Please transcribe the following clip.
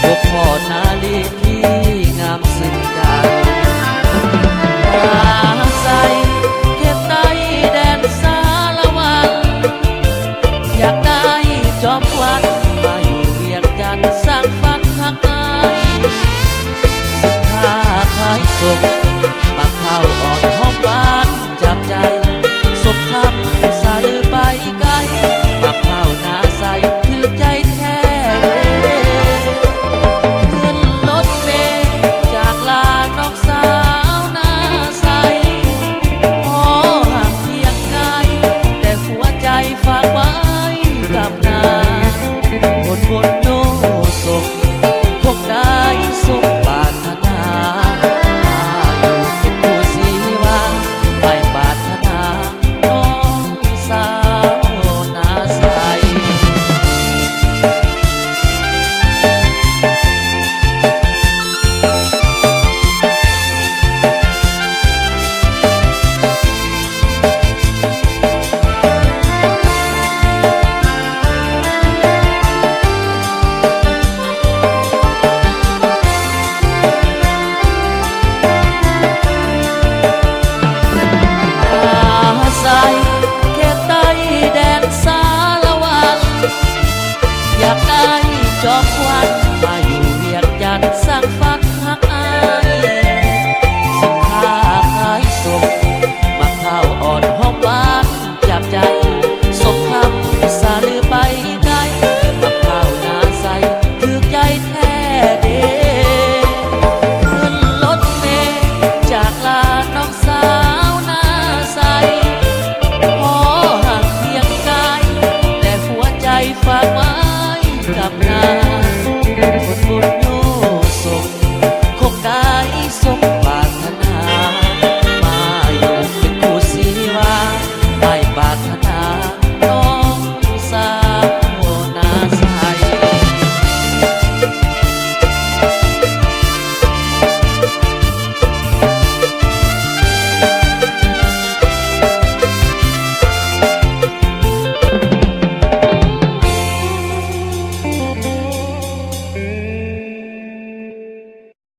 ยกพ่อนาลีที่งามซึ้งใจอาศัยเขตใต้แดนสารวัตรอยากได้จอมขวัญมาอยู่เวียงจันทร์สร้างฝันหักอายสิค้าขายส่งมาข้าวอ่อนหอมหวานจับใจสมคำใส่ไปไกลมาข้าวนาใส่ถือใจแท้ขึ้นรถเมล์จากลาน้องสาวนาใสพอห่างเพียงกายแต่หัวใจฝากไว้กับนาคนบนโลกสุขพวกได้สมปรารถนาอยู่ผู้สีว่าไปปรารถนาน้องสาวนาใส อาศัยเขตใต้แดนสารวัตรอยากได้จอมขวัญมาอยู่เวียงจันทร์สร้างฝันหักอายสินค้าขายส่งมาข้าวอ่อนหอมหวานจับใจสมคำสาลือไปไกลมาข้าวนาใสถือใจแท้เดขึ้นรถเมล์จากลาน้องสาวนาใส พอห่างเพียงกายแต่หัวใจฝากไว้กับนา